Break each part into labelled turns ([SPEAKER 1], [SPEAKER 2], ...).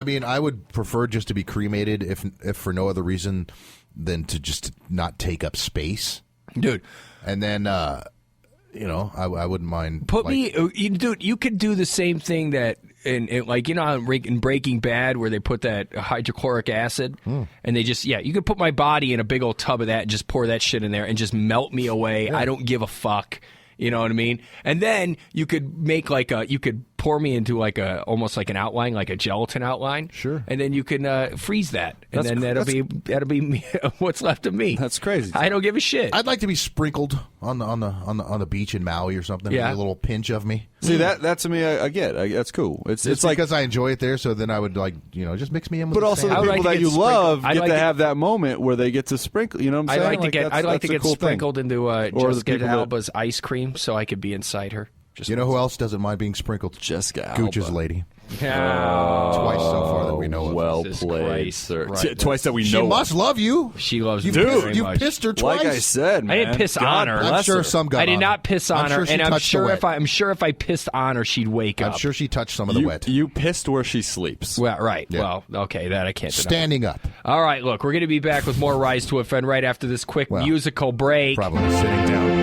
[SPEAKER 1] I mean, I would prefer just to be cremated if for no other reason than to just not take up space,
[SPEAKER 2] dude.
[SPEAKER 1] And then, I wouldn't mind.
[SPEAKER 2] Dude, you could do the same thing that in Breaking Bad where they put that hydrochloric acid and they just you could put my body in a big old tub of that and just pour that shit in there and just melt me away. Yeah. I don't give a fuck. You know what I mean? And then you could make you could pour me into almost like an outline, like a gelatin outline.
[SPEAKER 1] Sure.
[SPEAKER 2] And then you can freeze that, and then that'll be me, what's left of me.
[SPEAKER 3] That's crazy.
[SPEAKER 2] I don't give a shit.
[SPEAKER 1] I'd like to be sprinkled on the beach in Maui or something.
[SPEAKER 2] Yeah.
[SPEAKER 1] A little pinch of me.
[SPEAKER 3] See that to me, I get. That's cool. It's like
[SPEAKER 1] because I enjoy it there. So then I would just mix me in with.
[SPEAKER 3] But also the people that you love get to have that moment where they get to sprinkle. You know what I'm saying?
[SPEAKER 2] I'd like to get sprinkled into Jessica Alba's ice cream so I could be inside her.
[SPEAKER 1] You know who else doesn't mind being sprinkled?
[SPEAKER 3] Jessica Alba.
[SPEAKER 1] Gooch's lady.
[SPEAKER 2] Yeah.
[SPEAKER 1] Twice so far that we know of.
[SPEAKER 3] Well
[SPEAKER 2] Jesus
[SPEAKER 3] played,
[SPEAKER 2] Christ.
[SPEAKER 3] sir.
[SPEAKER 2] Right.
[SPEAKER 3] Twice that we know
[SPEAKER 1] She
[SPEAKER 3] of.
[SPEAKER 1] must love you.
[SPEAKER 2] She loves
[SPEAKER 1] you.
[SPEAKER 2] me very
[SPEAKER 1] You
[SPEAKER 2] much.
[SPEAKER 1] pissed her twice.
[SPEAKER 3] Like I said, man.
[SPEAKER 2] I didn't piss on her.
[SPEAKER 1] I'm sure some got
[SPEAKER 2] I did
[SPEAKER 1] on
[SPEAKER 2] not piss on her, and I'm sure if I pissed on her, she'd wake up.
[SPEAKER 1] I'm sure she touched some of the wet.
[SPEAKER 3] You pissed where she sleeps.
[SPEAKER 2] Well, right.
[SPEAKER 1] Yeah.
[SPEAKER 2] Well, okay, that I can't deny.
[SPEAKER 1] Standing up.
[SPEAKER 2] All right, look, we're going to be back with more Rise to Offend right after this quick musical break.
[SPEAKER 1] Probably sitting down.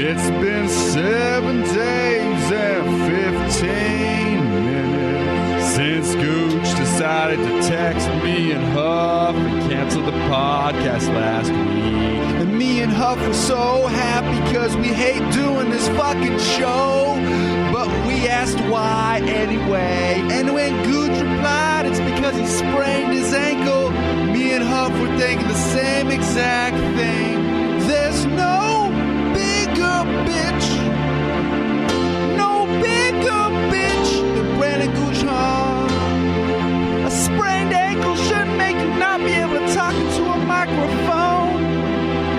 [SPEAKER 3] It's been 7 days and 15 minutes since Gooch decided to text me and Huff and cancel the podcast last week. And me and Huff were so happy because we hate doing this fucking show, but we asked why anyway. And when Gooch replied it's because he sprained his ankle, me and Huff were thinking the same exact thing. There's no bitch, no bigger bitch than Brandon Gooch. A sprained ankle shouldn't make you not be able to talk into a microphone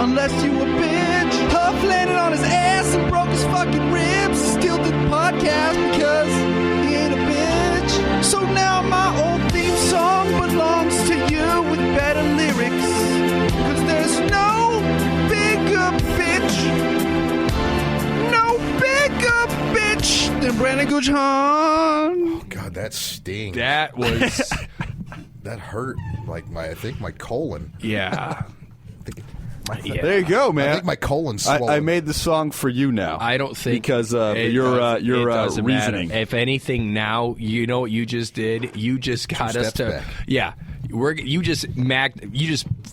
[SPEAKER 3] unless you a bitch. Huff landed on his ass and broke his fucking ribs. Still did the podcast because he ain't a bitch. So now my old theme song belongs to you with better lyrics, because there's no bigger bitch, than Brandon Gooch.
[SPEAKER 1] Oh God, that stings.
[SPEAKER 2] That was
[SPEAKER 1] that hurt. I think my colon.
[SPEAKER 2] Yeah.
[SPEAKER 3] There you go, man.
[SPEAKER 1] I think my colon's swollen.
[SPEAKER 3] I made the song for you now.
[SPEAKER 2] I don't think
[SPEAKER 3] because your reasoning.
[SPEAKER 2] Matter. If anything, now you know what you just did. You just got us to
[SPEAKER 1] back.
[SPEAKER 2] Yeah. You just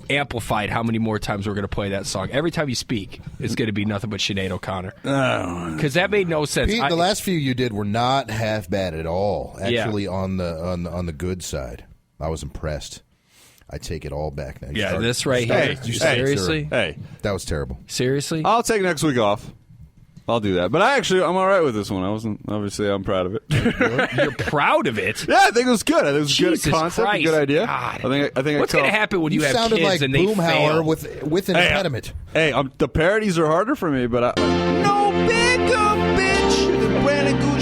[SPEAKER 2] amplified how many more times we're going to play that song. Every time you speak, it's going to be nothing but Sinead O'Connor. Because that made no sense.
[SPEAKER 1] Pete, the last few you did were not half bad at all. Actually, on the good side, I was impressed. I take it all back now.
[SPEAKER 2] This right here. Seriously?
[SPEAKER 3] Hey,
[SPEAKER 1] that was terrible.
[SPEAKER 2] Seriously?
[SPEAKER 3] I'll take next week off. I'll do that. But I'm all right with this one. I'm proud of it.
[SPEAKER 2] You're proud of it?
[SPEAKER 3] Yeah, I think it was good. I think it was
[SPEAKER 2] Jesus
[SPEAKER 3] a good concept,
[SPEAKER 2] Christ.
[SPEAKER 3] a good idea.
[SPEAKER 2] God.
[SPEAKER 3] I think
[SPEAKER 2] what's going to happen when you have
[SPEAKER 1] sounded
[SPEAKER 2] kids
[SPEAKER 1] like
[SPEAKER 2] and they fail?
[SPEAKER 1] with an impediment.
[SPEAKER 3] The parodies are harder for me, but
[SPEAKER 4] no bigger bitch than Brandon Gooch.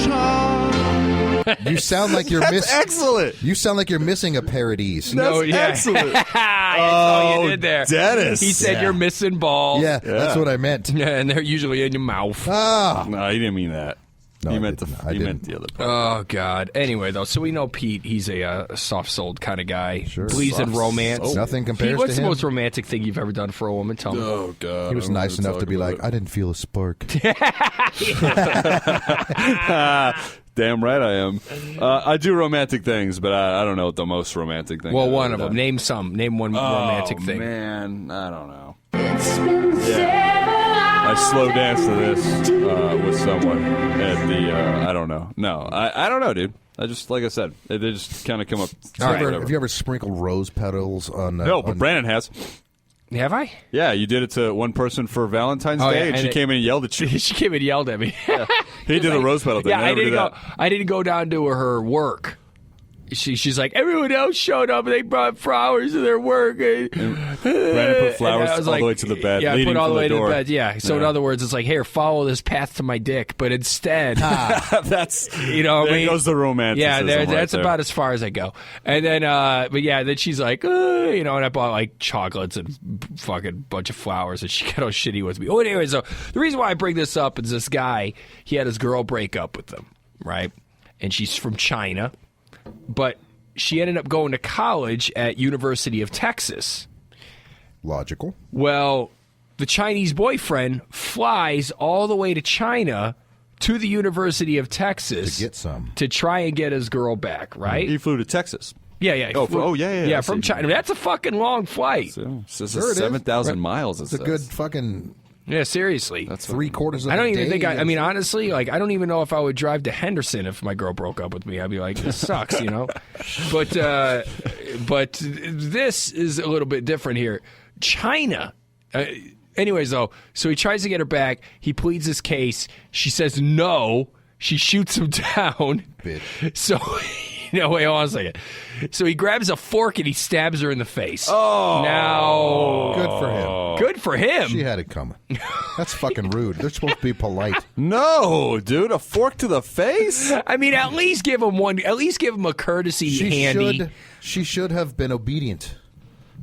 [SPEAKER 1] You sound like you're
[SPEAKER 3] excellent.
[SPEAKER 1] You sound like you're missing a parodies.
[SPEAKER 3] Excellent.
[SPEAKER 2] That's all you did there.
[SPEAKER 3] Dennis.
[SPEAKER 2] He said you're missing balls.
[SPEAKER 1] Yeah, that's what I meant.
[SPEAKER 2] Yeah, and they're usually in your mouth.
[SPEAKER 3] No, he didn't mean that.
[SPEAKER 1] No,
[SPEAKER 3] he
[SPEAKER 1] I
[SPEAKER 3] meant
[SPEAKER 1] didn't.
[SPEAKER 3] he meant the other part.
[SPEAKER 2] Oh, God. Anyway, though, so we know Pete, he's a soft-souled kind of guy.
[SPEAKER 1] Sure.
[SPEAKER 2] Believes in romance.
[SPEAKER 1] Nothing compares
[SPEAKER 2] Pete, what's
[SPEAKER 1] to
[SPEAKER 2] the
[SPEAKER 1] him.
[SPEAKER 2] most romantic thing you've ever done for a woman? Tell me.
[SPEAKER 3] Oh, God.
[SPEAKER 1] He was nice enough to be like, I didn't feel a spark.
[SPEAKER 3] Damn right I am. I do romantic things, but I don't know what the most romantic thing is.
[SPEAKER 2] Well, one of them. Name some. Name one romantic thing.
[SPEAKER 3] Man, I don't know. I slow dance to this with someone at the, I don't know. No, I don't know, dude. I just, like I said, they just kind of come up.
[SPEAKER 1] Have you ever sprinkled rose petals on?
[SPEAKER 3] No, but Brandon has.
[SPEAKER 2] Have I?
[SPEAKER 3] Yeah, you did it to one person for Valentine's Day, and she came in and yelled at you.
[SPEAKER 2] She came and yelled at me.
[SPEAKER 3] Yeah. He did a rose petal thing.
[SPEAKER 2] Yeah, I didn't go down to her work. She's like, everyone else showed up and they brought flowers to their work. And
[SPEAKER 3] Brandon put flowers all the way to the bed.
[SPEAKER 2] Yeah, I put all the way to the
[SPEAKER 3] door.
[SPEAKER 2] bed. Yeah. So in other words, it's like, here, follow this path to my dick. But instead,
[SPEAKER 3] that's
[SPEAKER 2] there
[SPEAKER 3] goes the romanticism.
[SPEAKER 2] Yeah, that's about as far as I go. And then, then she's like, and I bought like chocolates and fucking bunch of flowers, and she got all shitty with me. Oh, anyway, so the reason why I bring this up is this guy, he had his girl break up with him, right? and she's from China, but she ended up going to college at University of Texas.
[SPEAKER 1] Logical.
[SPEAKER 2] Well, the Chinese boyfriend flies all the way to China to the University of Texas
[SPEAKER 1] To get some.
[SPEAKER 2] to try and get his girl back, right?
[SPEAKER 3] He flew to Texas.
[SPEAKER 2] Yeah.
[SPEAKER 3] Yeah,
[SPEAKER 2] from China. That's a fucking long flight.
[SPEAKER 3] So, it's
[SPEAKER 1] Sure it is.
[SPEAKER 3] 7,000 miles.
[SPEAKER 1] It's a good fucking
[SPEAKER 2] Yeah, seriously.
[SPEAKER 3] That's
[SPEAKER 1] 3/4 of
[SPEAKER 2] I don't
[SPEAKER 1] a
[SPEAKER 2] even
[SPEAKER 1] day.
[SPEAKER 2] think I mean, honestly, like, I don't even know if I would drive to Henderson if my girl broke up with me. I'd be like, this sucks, you know? But this is a little bit different here. China. Anyways, though, so he tries to get her back. He pleads his case. She says no. She shoots him down.
[SPEAKER 1] Bitch.
[SPEAKER 2] So, wait, hold on a second. So he grabs a fork and he stabs her in the face.
[SPEAKER 3] Oh.
[SPEAKER 2] Now.
[SPEAKER 1] Good for him.
[SPEAKER 2] Good for him.
[SPEAKER 1] She had it coming. That's fucking rude. They're supposed to be polite.
[SPEAKER 3] No, dude, a fork to the face?
[SPEAKER 2] I mean, at least give him one. At least give him a courtesy handy.
[SPEAKER 1] She should have been obedient.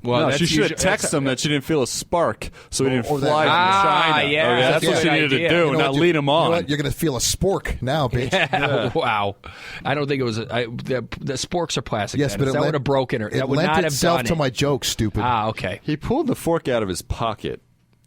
[SPEAKER 2] Well,
[SPEAKER 3] No,
[SPEAKER 2] that's
[SPEAKER 3] she should have
[SPEAKER 2] usually-
[SPEAKER 3] texted him that she didn't feel a spark, so he didn't
[SPEAKER 1] or that-
[SPEAKER 3] fly from China.
[SPEAKER 2] yeah,
[SPEAKER 3] Okay, that's
[SPEAKER 2] that's
[SPEAKER 3] what
[SPEAKER 2] a
[SPEAKER 3] she
[SPEAKER 2] good
[SPEAKER 3] needed to
[SPEAKER 2] idea.
[SPEAKER 3] do,
[SPEAKER 1] You know
[SPEAKER 3] not
[SPEAKER 1] what,
[SPEAKER 3] lead him
[SPEAKER 1] You know
[SPEAKER 3] on.
[SPEAKER 1] what? You're going to feel a spork now, bitch.
[SPEAKER 2] Yeah. Wow. I don't think it was. The sporks are plastic.
[SPEAKER 1] Yes, but
[SPEAKER 2] that would have broken her.
[SPEAKER 1] It
[SPEAKER 2] That would
[SPEAKER 1] lent
[SPEAKER 2] not have
[SPEAKER 1] itself
[SPEAKER 2] done
[SPEAKER 1] to
[SPEAKER 2] it.
[SPEAKER 1] my joke, stupid.
[SPEAKER 2] Okay.
[SPEAKER 3] He pulled the fork out of his pocket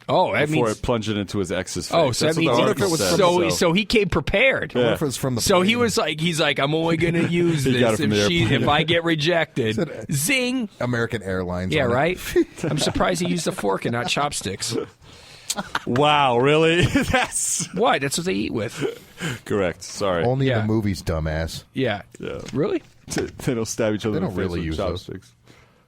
[SPEAKER 2] Oh, that
[SPEAKER 3] before
[SPEAKER 2] means.
[SPEAKER 3] it plunged it into his ex's face.
[SPEAKER 2] Oh, so
[SPEAKER 3] That's
[SPEAKER 2] that
[SPEAKER 3] what
[SPEAKER 2] means
[SPEAKER 3] the
[SPEAKER 1] What if
[SPEAKER 3] article
[SPEAKER 1] it was
[SPEAKER 3] said,
[SPEAKER 1] from
[SPEAKER 2] so he came prepared.
[SPEAKER 1] What if it was from the
[SPEAKER 2] So he
[SPEAKER 1] plane?
[SPEAKER 2] was like, I'm only going to use
[SPEAKER 3] He got
[SPEAKER 2] this
[SPEAKER 3] it from the airplane.
[SPEAKER 2] if I get rejected.
[SPEAKER 1] Said-
[SPEAKER 2] Zing.
[SPEAKER 1] American Airlines.
[SPEAKER 2] Yeah,
[SPEAKER 1] on it.
[SPEAKER 2] right. I'm surprised he used a fork and not chopsticks.
[SPEAKER 3] Wow, really? That's
[SPEAKER 2] Why? That's what they eat with.
[SPEAKER 3] correct. Sorry.
[SPEAKER 1] Only in
[SPEAKER 2] Yeah.
[SPEAKER 1] the movies, dumbass.
[SPEAKER 2] Yeah.
[SPEAKER 3] Yeah.
[SPEAKER 2] Really?
[SPEAKER 3] They don't stab each other
[SPEAKER 1] They
[SPEAKER 3] in the
[SPEAKER 1] don't
[SPEAKER 3] face
[SPEAKER 1] really
[SPEAKER 3] with
[SPEAKER 1] use those.
[SPEAKER 3] chopsticks.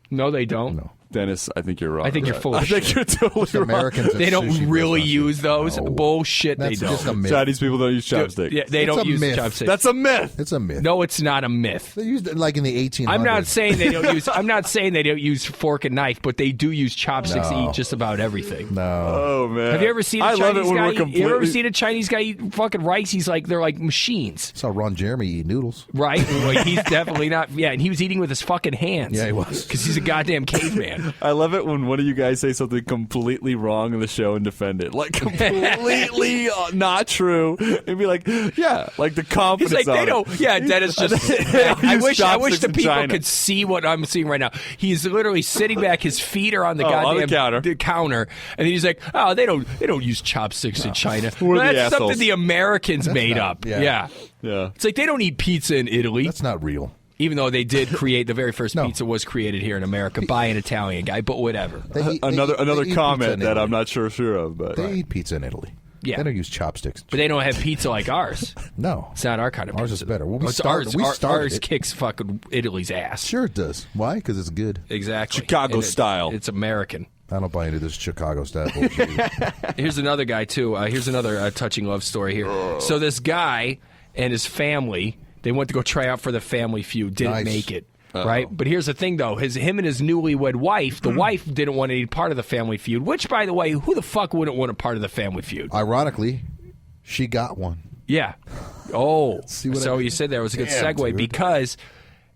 [SPEAKER 2] No, they don't.
[SPEAKER 1] No.
[SPEAKER 3] Dennis, I think you're wrong.
[SPEAKER 2] I think you're full of
[SPEAKER 3] I think
[SPEAKER 2] shit.
[SPEAKER 3] you're totally wrong.
[SPEAKER 1] Americans.
[SPEAKER 2] They
[SPEAKER 1] at
[SPEAKER 2] don't
[SPEAKER 1] sushi
[SPEAKER 2] really
[SPEAKER 1] restaurants.
[SPEAKER 2] use those.
[SPEAKER 1] No.
[SPEAKER 2] Bullshit,
[SPEAKER 1] That's
[SPEAKER 2] they
[SPEAKER 1] just a
[SPEAKER 2] don't.
[SPEAKER 1] myth.
[SPEAKER 3] Chinese people don't use chopsticks.
[SPEAKER 2] Yeah, they
[SPEAKER 1] It's
[SPEAKER 2] don't
[SPEAKER 1] a
[SPEAKER 2] use
[SPEAKER 1] myth.
[SPEAKER 2] chopsticks.
[SPEAKER 3] That's a myth.
[SPEAKER 1] It's a myth.
[SPEAKER 2] No, it's not a myth.
[SPEAKER 1] They used it like in the 1800s.
[SPEAKER 2] I'm not saying they don't use. I'm not saying they don't use fork and knife, but they do use chopsticks to
[SPEAKER 1] No.
[SPEAKER 2] eat just about everything.
[SPEAKER 1] No.
[SPEAKER 3] Oh man.
[SPEAKER 2] Have you ever seen a
[SPEAKER 3] I
[SPEAKER 2] Chinese
[SPEAKER 3] love it when
[SPEAKER 2] guy?
[SPEAKER 3] we're
[SPEAKER 2] You ever
[SPEAKER 3] completely.
[SPEAKER 2] seen a Chinese guy eat fucking rice? They're like machines,
[SPEAKER 1] I saw Ron Jeremy eat noodles.
[SPEAKER 2] right? Like, he's definitely not. Yeah, and he was eating with his fucking hands.
[SPEAKER 1] Yeah, he was.
[SPEAKER 2] because he's a goddamn caveman.
[SPEAKER 3] I love it when one of you guys say something completely wrong in the show and defend it, like completely not true, and be like, "Yeah, like the confidence."
[SPEAKER 2] He's like, they
[SPEAKER 3] on
[SPEAKER 2] don't.
[SPEAKER 3] it.
[SPEAKER 2] Yeah, Dennis just.
[SPEAKER 3] They
[SPEAKER 2] I
[SPEAKER 3] use
[SPEAKER 2] wish
[SPEAKER 3] chopsticks
[SPEAKER 2] the
[SPEAKER 3] in
[SPEAKER 2] people
[SPEAKER 3] China.
[SPEAKER 2] could see what I'm seeing right now. He's literally sitting back. His feet are on the
[SPEAKER 3] Oh, on the
[SPEAKER 2] goddamn
[SPEAKER 3] counter.
[SPEAKER 2] counter, and he's like, "Oh, they don't use chopsticks in China.
[SPEAKER 3] We're the
[SPEAKER 2] That's something
[SPEAKER 3] assholes.
[SPEAKER 2] the Americans made
[SPEAKER 1] not-
[SPEAKER 2] up."
[SPEAKER 1] yeah.
[SPEAKER 2] Yeah.
[SPEAKER 3] Yeah.
[SPEAKER 2] It's like they don't eat pizza in Italy,
[SPEAKER 1] That's not real.
[SPEAKER 2] even though they did create the very first
[SPEAKER 1] No.
[SPEAKER 2] pizza was created here in America by an Italian guy. But whatever.
[SPEAKER 3] Another
[SPEAKER 1] eat
[SPEAKER 3] comment
[SPEAKER 1] pizza in
[SPEAKER 3] that
[SPEAKER 1] Italy.
[SPEAKER 3] I'm not sure of, but
[SPEAKER 1] They eat pizza in Italy.
[SPEAKER 2] Yeah.
[SPEAKER 1] They don't use chopsticks.
[SPEAKER 2] But they don't have pizza like ours.
[SPEAKER 1] No.
[SPEAKER 2] It's not our kind of
[SPEAKER 1] Ours
[SPEAKER 2] pizza.
[SPEAKER 1] is better. Well,
[SPEAKER 2] Oh, it's
[SPEAKER 1] started
[SPEAKER 2] ours
[SPEAKER 1] it.
[SPEAKER 2] kicks fucking Italy's ass.
[SPEAKER 1] Sure it does. Why? Because it's good.
[SPEAKER 2] Exactly.
[SPEAKER 3] Chicago
[SPEAKER 2] And
[SPEAKER 3] style.
[SPEAKER 2] It's American.
[SPEAKER 1] I don't buy into this Chicago style bullshit.
[SPEAKER 2] Here's another guy, too. Here's another touching love story here. So this guy and his family, they went to go try out for the Family Feud. Didn't
[SPEAKER 1] Nice.
[SPEAKER 2] make it. Right? But here's the thing, though. Him and his newlywed wife, the wife didn't want any part of the Family Feud, which, by the way, who the fuck wouldn't want a part of the Family Feud?
[SPEAKER 1] Ironically, she got one.
[SPEAKER 2] Yeah. Oh.
[SPEAKER 1] See what I
[SPEAKER 2] So
[SPEAKER 1] mean?
[SPEAKER 2] you said there was a good
[SPEAKER 1] Damn,
[SPEAKER 2] segue
[SPEAKER 1] dude.
[SPEAKER 2] because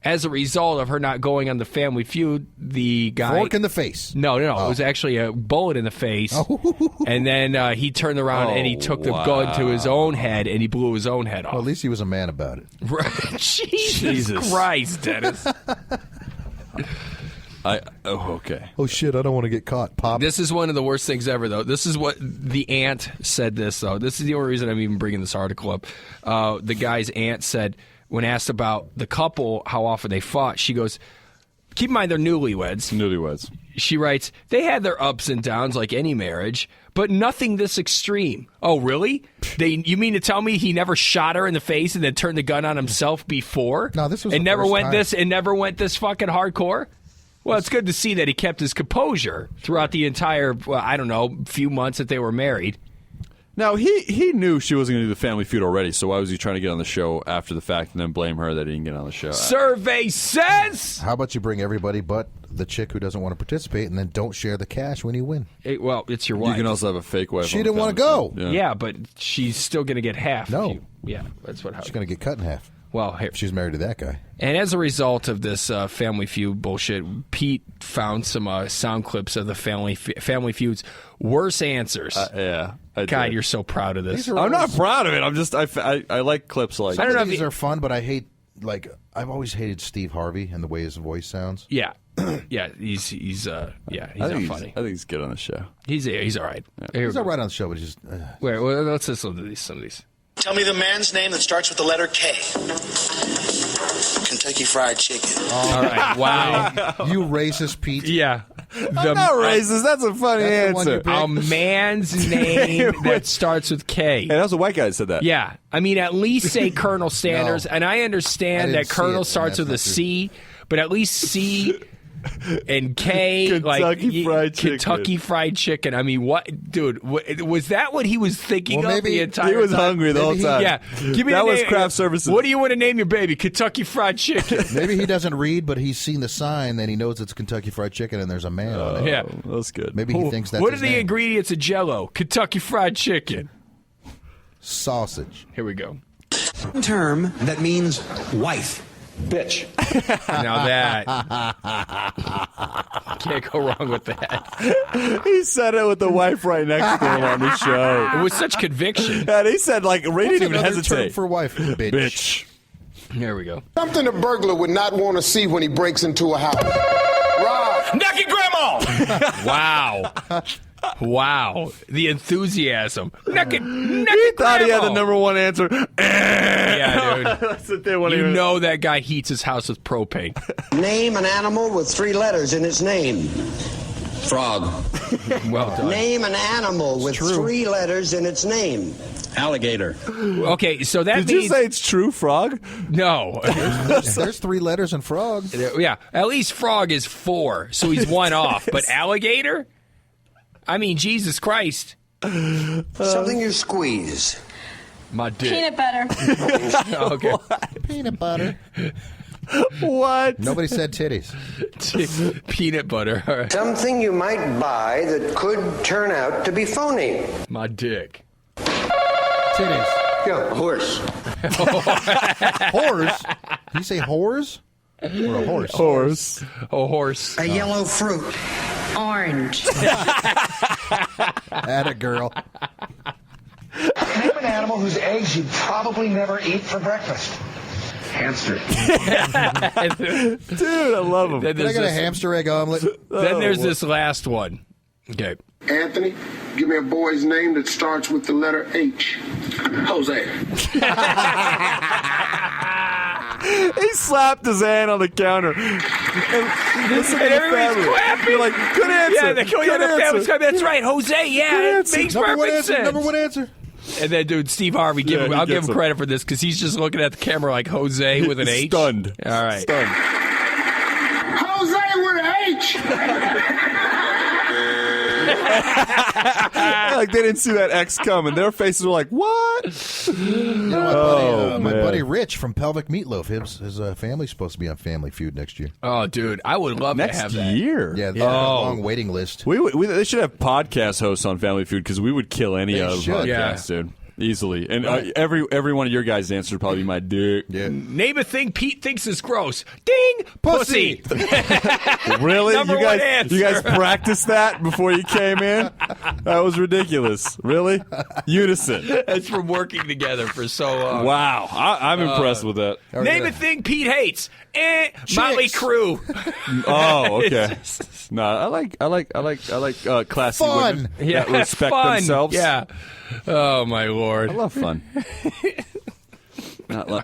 [SPEAKER 2] as a result of her not going on the Family Feud, the guy...
[SPEAKER 1] Fork in the face.
[SPEAKER 2] No. It was actually a bullet in the face. And then he turned around and he took the gun to his own head and he blew his own head off.
[SPEAKER 1] Well, at least he was a man about it.
[SPEAKER 2] Jesus Christ, Dennis.
[SPEAKER 3] okay.
[SPEAKER 1] Oh, shit, I don't want to get caught. Pop.
[SPEAKER 2] This is one of the worst things ever, though. This is what the aunt said this, though. This is the only reason I'm even bringing this article up. The guy's aunt said, when asked about the couple, how often they fought, she goes, keep in mind they're newlyweds.
[SPEAKER 3] Newlyweds.
[SPEAKER 2] She writes, they had their ups and downs like any marriage, but nothing this extreme. Oh, really? You mean to tell me he never shot her in the face and then turned the gun on himself before?
[SPEAKER 1] No, this was
[SPEAKER 2] and
[SPEAKER 1] the
[SPEAKER 2] never
[SPEAKER 1] first
[SPEAKER 2] went
[SPEAKER 1] time.
[SPEAKER 2] this and never went this fucking hardcore? Well, it's good to see that he kept his composure throughout the entire, few months that they were married.
[SPEAKER 3] Now, he knew she wasn't going to do the Family Feud already, so why was he trying to get on the show after the fact and then blame her that he didn't get on the show?
[SPEAKER 2] Survey says.
[SPEAKER 1] How about you bring everybody but the chick who doesn't want to participate and then don't share the cash when you win?
[SPEAKER 2] It's your wife.
[SPEAKER 3] You can also have a fake wife.
[SPEAKER 1] She
[SPEAKER 3] on
[SPEAKER 1] didn't
[SPEAKER 3] the
[SPEAKER 1] wanna
[SPEAKER 3] Family
[SPEAKER 1] go.
[SPEAKER 3] Feud.
[SPEAKER 2] Yeah, but she's still going to get half.
[SPEAKER 1] No.
[SPEAKER 2] That's what happens.
[SPEAKER 1] She's going to get cut in half.
[SPEAKER 2] Well, here.
[SPEAKER 1] She's married to that guy.
[SPEAKER 2] And as a result of this Family Feud bullshit, Pete found some sound clips of the Family Feud's worst answers.
[SPEAKER 3] Yeah.
[SPEAKER 2] God, you're so proud of this.
[SPEAKER 3] I'm not proud of it. I'm just I like clips like
[SPEAKER 1] I don't know if these are fun, but I hate I've always hated Steve Harvey and the way his voice sounds.
[SPEAKER 2] Yeah. Yeah, he's not funny.
[SPEAKER 3] I think he's good on the show.
[SPEAKER 2] He's all right.
[SPEAKER 1] Yeah. He's all right on the show, but just
[SPEAKER 2] Wait, well, let's listen to some of these.
[SPEAKER 5] Tell me the man's name that starts with the letter K. Kentucky Fried Chicken.
[SPEAKER 2] All right, wow.
[SPEAKER 1] You racist, Pete.
[SPEAKER 2] Yeah.
[SPEAKER 3] I'm not racist. That's a funny answer.
[SPEAKER 2] A man's name that starts with K.
[SPEAKER 3] Hey, that was a white guy that said that.
[SPEAKER 2] Yeah. I mean, at least say Colonel Sanders.
[SPEAKER 1] No.
[SPEAKER 2] And I understand that Colonel starts with a C, but at least C and K, Kentucky Fried Chicken. I mean, what, dude? Was that what he was thinking of the entire time?
[SPEAKER 3] He was hungry the whole time.
[SPEAKER 2] Yeah, give me
[SPEAKER 3] that was
[SPEAKER 2] name.
[SPEAKER 3] craft services.
[SPEAKER 2] What do you want to name your baby? Kentucky Fried Chicken.
[SPEAKER 1] Maybe he doesn't read, but he's seen the sign, then he knows it's Kentucky Fried Chicken, and there's a man on it.
[SPEAKER 2] Yeah,
[SPEAKER 3] that's good.
[SPEAKER 1] Maybe he thinks that's
[SPEAKER 2] what are
[SPEAKER 1] his
[SPEAKER 2] the
[SPEAKER 1] name.
[SPEAKER 2] ingredients of Jell-O? Kentucky Fried Chicken.
[SPEAKER 1] Sausage.
[SPEAKER 2] Here we go.
[SPEAKER 6] Term that means wife. Bitch.
[SPEAKER 2] Now that can't go wrong with that.
[SPEAKER 3] He said it with the wife right next to him on the show.
[SPEAKER 2] It was such conviction.
[SPEAKER 3] And he said, like, Ray didn't even
[SPEAKER 1] Another
[SPEAKER 3] hesitate.
[SPEAKER 1] term for wife, bitch.
[SPEAKER 2] There we go.
[SPEAKER 7] Something a burglar would not want to see when he breaks into a house. Rob.
[SPEAKER 5] Knock your grandma!
[SPEAKER 2] Wow. Wow. The enthusiasm.
[SPEAKER 3] He thought he had the number one answer.
[SPEAKER 2] Yeah, dude.
[SPEAKER 3] That's what they want
[SPEAKER 2] You
[SPEAKER 3] to
[SPEAKER 2] know that guy heats his house with propane.
[SPEAKER 8] Name an animal with 3 letters in its name.
[SPEAKER 6] Frog.
[SPEAKER 2] Well done.
[SPEAKER 8] Name an animal with 3 letters in its name.
[SPEAKER 6] Alligator.
[SPEAKER 2] Okay, so that
[SPEAKER 3] Did
[SPEAKER 2] means...
[SPEAKER 3] you say it's true, Frog?
[SPEAKER 2] No.
[SPEAKER 1] There's 3 letters in frog.
[SPEAKER 2] Yeah, at least frog is 4, so he's 1 off. But alligator? I mean, Jesus Christ.
[SPEAKER 8] Something you squeeze.
[SPEAKER 2] My dick.
[SPEAKER 9] Peanut butter.
[SPEAKER 2] Okay.
[SPEAKER 1] Peanut butter.
[SPEAKER 3] What?
[SPEAKER 1] Nobody said titties.
[SPEAKER 2] Peanut butter. All right.
[SPEAKER 8] Something you might buy that could turn out to be phony.
[SPEAKER 2] My dick.
[SPEAKER 1] Titties.
[SPEAKER 8] Yeah, horse.
[SPEAKER 1] Horse? Did you say whores? Or a horse?
[SPEAKER 3] Horse.
[SPEAKER 2] A horse.
[SPEAKER 8] A yellow fruit.
[SPEAKER 9] Orange.
[SPEAKER 1] Atta girl.
[SPEAKER 10] Name an animal whose eggs you'd probably never eat for breakfast. Hamster.
[SPEAKER 3] Dude, I love him.
[SPEAKER 2] Then
[SPEAKER 1] Did I get a hamster egg omelet?
[SPEAKER 2] Then there's this last one. Okay.
[SPEAKER 7] Anthony, give me a boy's name that starts with the letter H. Jose.
[SPEAKER 3] He slapped his hand on the counter. And listen to the
[SPEAKER 2] everybody's
[SPEAKER 3] family.
[SPEAKER 2] clapping.
[SPEAKER 3] You're like, good answer.
[SPEAKER 2] Yeah, the family's clapping. That's right, Jose. Yeah, it makes perfect sense.
[SPEAKER 1] Number 1 answer.
[SPEAKER 2] And then, dude, Steve Harvey, I'll give him credit for this because he's just looking at the camera like Jose with an H.
[SPEAKER 3] Stunned.
[SPEAKER 2] All right.
[SPEAKER 3] Stunned.
[SPEAKER 7] Jose with an H!
[SPEAKER 3] Like they didn't see that X coming. Their faces were like, what?
[SPEAKER 1] You know, my buddy Rich from Pelvic Meatloaf, his family's supposed to be on Family Feud next year.
[SPEAKER 2] Oh, dude, I would love to have that.
[SPEAKER 3] Next year?
[SPEAKER 1] Yeah, there's a long waiting list.
[SPEAKER 3] They should have podcast hosts on Family Feud because we would kill any
[SPEAKER 1] They
[SPEAKER 3] other
[SPEAKER 1] should.
[SPEAKER 3] podcast, dude. Easily. And every one of your guys' answers would probably be my dick.
[SPEAKER 1] Yeah.
[SPEAKER 2] Name a thing Pete thinks is gross. Ding! Pussy!
[SPEAKER 3] Really?
[SPEAKER 2] Number
[SPEAKER 3] you
[SPEAKER 2] one
[SPEAKER 3] guys,
[SPEAKER 2] answer.
[SPEAKER 3] you guys practiced that before you came in? That was ridiculous. Really? Unison.
[SPEAKER 2] That's from working together for so long.
[SPEAKER 3] Wow. I'm impressed with that.
[SPEAKER 2] Name a thing Pete hates. Motley Crue.
[SPEAKER 3] Oh, okay. No, I like classy
[SPEAKER 1] Fun.
[SPEAKER 3] women that respect
[SPEAKER 2] fun.
[SPEAKER 3] themselves.
[SPEAKER 2] Yeah. Oh my Lord.
[SPEAKER 3] I love fun. not.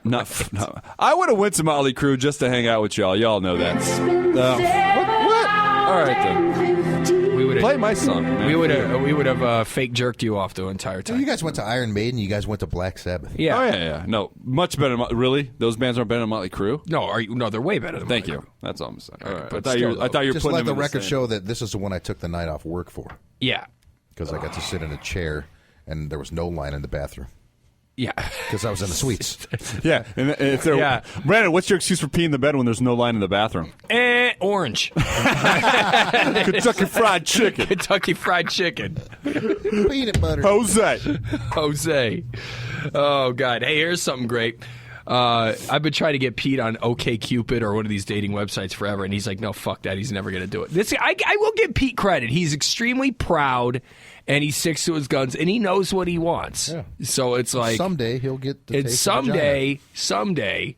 [SPEAKER 3] I would have went to Motley Crue just to hang out with y'all. Y'all know that. What? All right then.
[SPEAKER 2] We would
[SPEAKER 3] play my song. Man.
[SPEAKER 2] We would have fake jerked you off the entire time.
[SPEAKER 1] You guys went to Iron Maiden. You guys went to Black Sabbath.
[SPEAKER 2] Yeah.
[SPEAKER 3] Oh yeah. No, much better. Really? Those bands aren't better than Motley Crue?
[SPEAKER 2] No, they're way better than
[SPEAKER 3] Thank
[SPEAKER 2] Motley
[SPEAKER 3] you. That's all I'm saying.
[SPEAKER 2] All right,
[SPEAKER 3] I
[SPEAKER 2] but
[SPEAKER 3] thought you were
[SPEAKER 1] Just
[SPEAKER 3] putting
[SPEAKER 1] let
[SPEAKER 3] them
[SPEAKER 1] the
[SPEAKER 3] in
[SPEAKER 1] record
[SPEAKER 3] same-
[SPEAKER 1] show that this is the one I took the night off work for.
[SPEAKER 2] Yeah.
[SPEAKER 1] Because I got to sit in a chair and there was no line in the bathroom.
[SPEAKER 2] Yeah.
[SPEAKER 1] Because I was in the suites.
[SPEAKER 3] Yeah. And if there, Brandon, what's your excuse for peeing in the bed when there's no line in the bathroom?
[SPEAKER 2] Orange.
[SPEAKER 3] Kentucky Fried Chicken.
[SPEAKER 2] Kentucky Fried Chicken.
[SPEAKER 1] Peanut butter.
[SPEAKER 3] Jose.
[SPEAKER 2] Jose. Oh, God. Hey, here's something great. I've been trying to get Pete on OkCupid or one of these dating websites forever, and he's like, no, fuck that. He's never going to do it. I will give Pete credit. He's extremely proud, and he sticks to his guns, and he knows what he wants. Yeah. So it's like...
[SPEAKER 1] Someday he'll get the
[SPEAKER 2] taste of vagina. Someday,